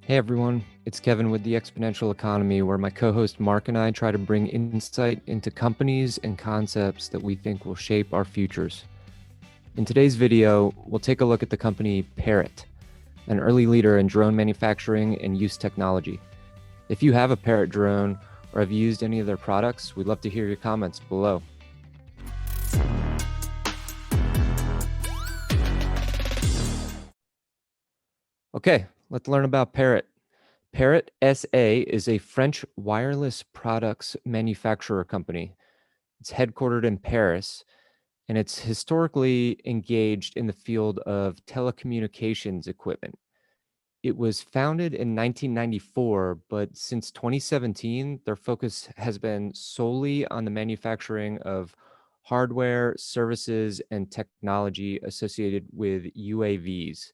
Hey everyone, it's Kevin with the Exponential Economy, where my co host Mark and I try to bring insight into companies and concepts that we think will shape our futures. In today's video, we'll take a look at the company Parrot, an early leader in drone manufacturing and use technology. If you have a Parrot drone or have used any of their products, we'd love to hear your comments below. Okay, let's learn about Parrot. Parrot SA is a French wireless products manufacturer company. It's headquartered in Paris, and it's historically engaged in the field of telecommunications equipment. It was founded in 1994, but since 2017, their focus has been solely on the manufacturing of hardware, services, and technology associated with UAVs,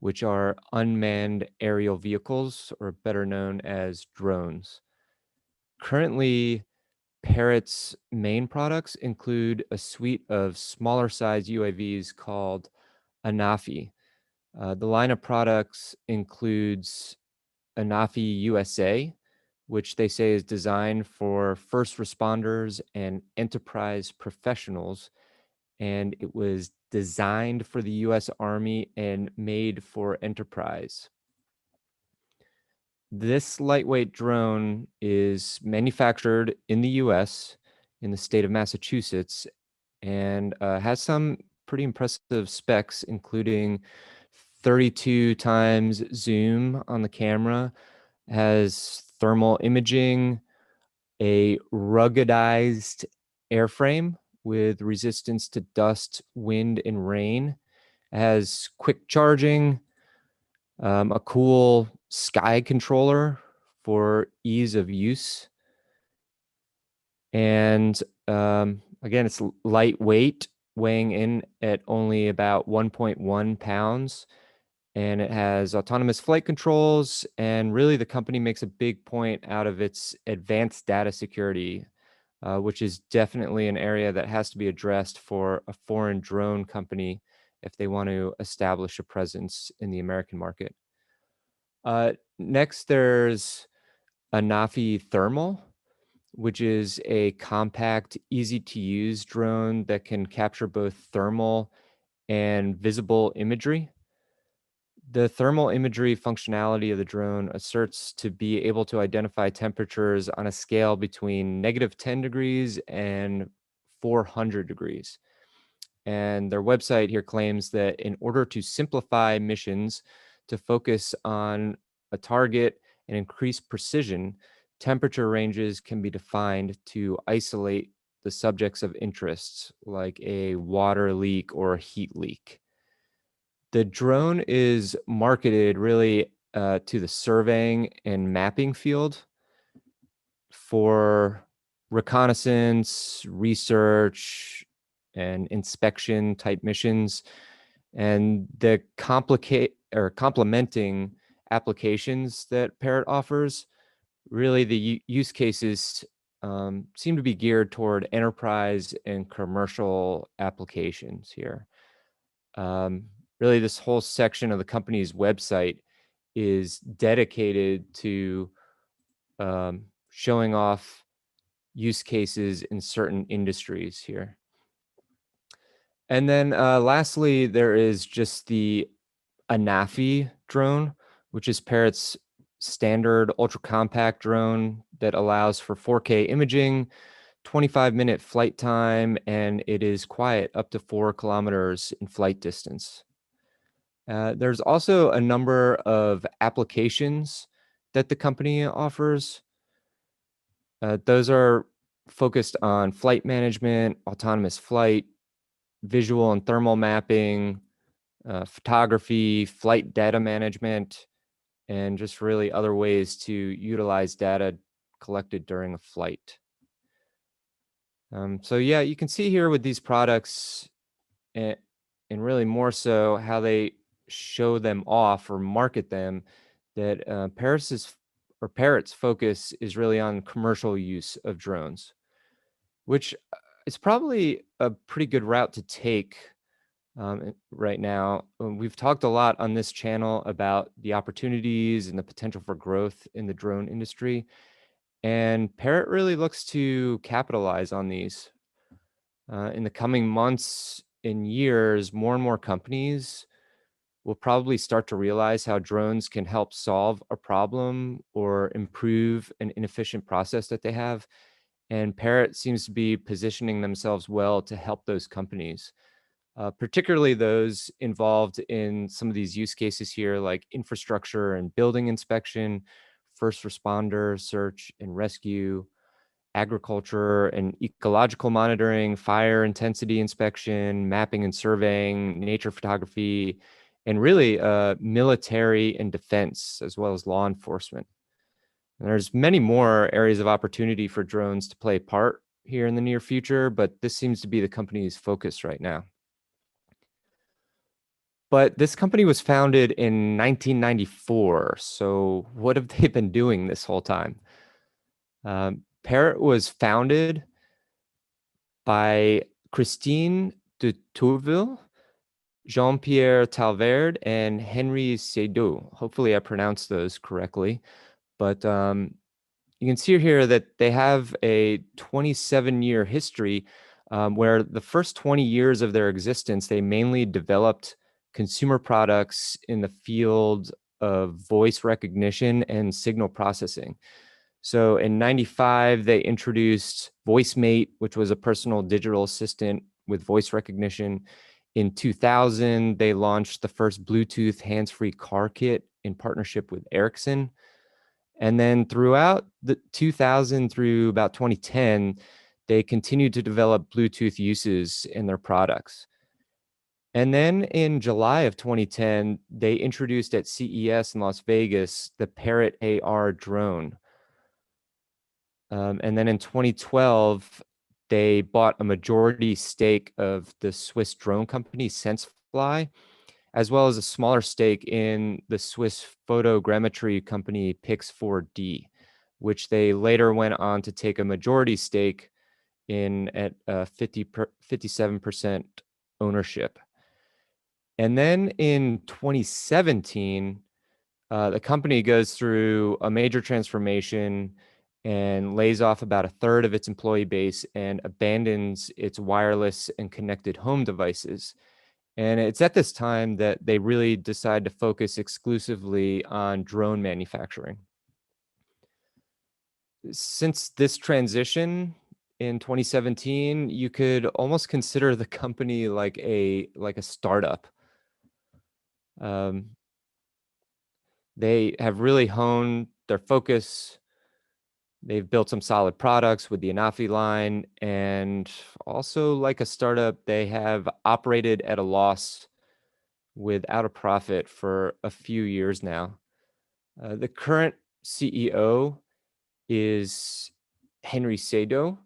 which are unmanned aerial vehicles, or better known as drones. Currently, Parrot's main products include a suite of smaller size UAVs called Anfi. The line of products includes Anfi USA, which they say is designed for first responders and enterprise professionals, and it was designed for the US Army and made for enterprise. This lightweight drone is manufactured in the US in the state of Massachusetts and has some pretty impressive specs, including 32 times zoom on the camera, has thermal imaging, a ruggedized airframe with resistance to dust, wind, and rain, has quick charging, a cool sky controller for ease of use. And again, it's lightweight, weighing in at only about 1.1 pounds. And it has autonomous flight controls. And really, the company makes a big point out of its advanced data security, which is definitely an area that has to be addressed for a foreign drone company if they want to establish a presence in the American market. Next, there's Anfi Thermal, which is a compact, easy to use drone that can capture both thermal and visible imagery. The thermal imagery functionality of the drone asserts to be able to identify temperatures on a scale between -10 degrees and 400 degrees. And their website here claims that in order to simplify missions to focus on a target and increase precision, temperature ranges can be defined to isolate the subjects of interest, like a water leak or a heat leak. The drone is marketed really to the surveying and mapping field for reconnaissance, research, and inspection type missions. And the complementing applications that Parrot offers, really the use cases seem to be geared toward enterprise and commercial applications here. Really, this whole section of the company's website is dedicated to showing off use cases in certain industries here. And then lastly, there is just the Anfi drone, which is Parrot's standard ultra compact drone that allows for 4K imaging, 25-minute flight time, and it is quiet up to 4 kilometers in flight distance. There's also a number of applications that the company offers. Those are focused on flight management, autonomous flight, visual and thermal mapping, photography, flight data management, and just really other ways to utilize data collected during a flight. So yeah, you can see here with these products, and really more so how they show them off or market them, that Parrot's focus is really on commercial use of drones, which is probably a pretty good route to take right now. We've talked a lot on this channel about the opportunities and the potential for growth in the drone industry, and Parrot really looks to capitalize on these. In the coming months and years, more and more companies will probably start to realize how drones can help solve a problem or improve an inefficient process that they have. And Parrot seems to be positioning themselves well to help those companies, particularly those involved in some of these use cases here, like infrastructure and building inspection, first responder search and rescue, agriculture and ecological monitoring, fire intensity inspection, mapping and surveying, nature photography, and really military and defense, as well as law enforcement. And there's many more areas of opportunity for drones to play a part here in the near future, but this seems to be the company's focus right now. But this company was founded in 1994. So what have they been doing this whole time? Parrot was founded by Christine de Tourville, Jean-Pierre Talverde, and Henry Seydoux. Hopefully I pronounced those correctly. But you can see here that they have a 27-year history, where the first 20 years of their existence, they mainly developed consumer products in the field of voice recognition and signal processing. So in 95, they introduced VoiceMate, which was a personal digital assistant with voice recognition. In 2000, they launched the first Bluetooth hands-free car kit in partnership with Ericsson. And then throughout the 2000 through about 2010, they continued to develop Bluetooth uses in their products. And then in July of 2010, they introduced at CES in Las Vegas the Parrot AR drone. And then in 2012, they bought a majority stake of the Swiss drone company SenseFly, as well as a smaller stake in the Swiss photogrammetry company Pix4D, which they later went on to take a majority stake in at 57% ownership. And then in 2017, the company goes through a major transformation and lays off about a third of its employee base and abandons its wireless and connected home devices. And it's at this time that they really decide to focus exclusively on drone manufacturing. Since this transition in 2017, you could almost consider the company like a startup. Um, they have really honed their focus. They've built some solid products with the Anfi line, and also like a startup, they have operated at a loss without a profit for a few years now. The current CEO is Henry Seydoux.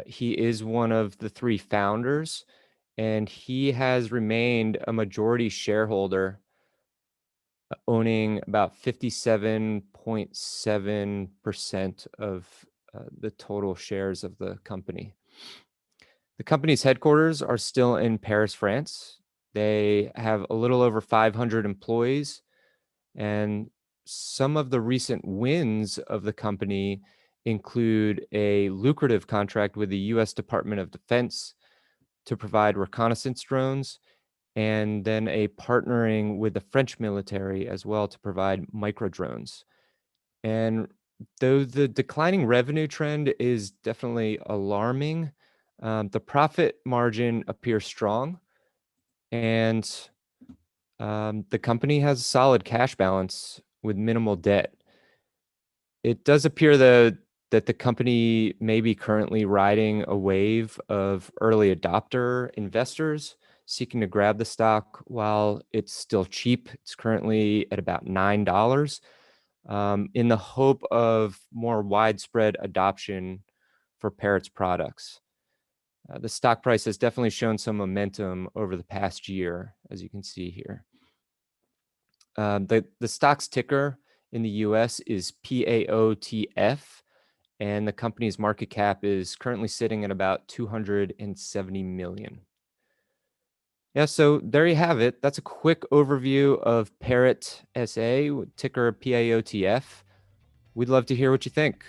He is one of the three founders, and he has remained a majority shareholder, owning about 57.7% of the total shares of the company. The company's headquarters are still in Paris, France. They have a little over 500 employees, and some of the recent wins of the company include a lucrative contract with the US Department of Defense to provide reconnaissance drones, and then a partnering with the French military as well to provide micro drones. And though the declining revenue trend is definitely alarming, the profit margin appears strong, and the company has a solid cash balance with minimal debt. It does appear that the company may be currently riding a wave of early adopter investors seeking to grab the stock while it's still cheap. It's currently at about $9, in the hope of more widespread adoption for Parrot's products. The stock price has definitely shown some momentum over the past year, as you can see here. The stock's ticker in the US is PAOTF, and the company's market cap is currently sitting at about 270 million. Yeah, so there you have it. That's a quick overview of Parrot SA, ticker PAOTF. We'd love to hear what you think.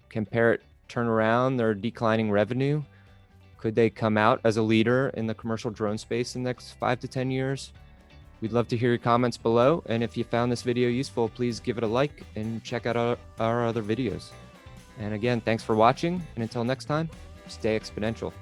Can Parrot turn around their declining revenue? Could they come out as a leader in the commercial drone space in the next 5 to 10 years? We'd love to hear your comments below. And if you found this video useful, please give it a like and check out our other videos. And again, thanks for watching. And until next time, stay exponential.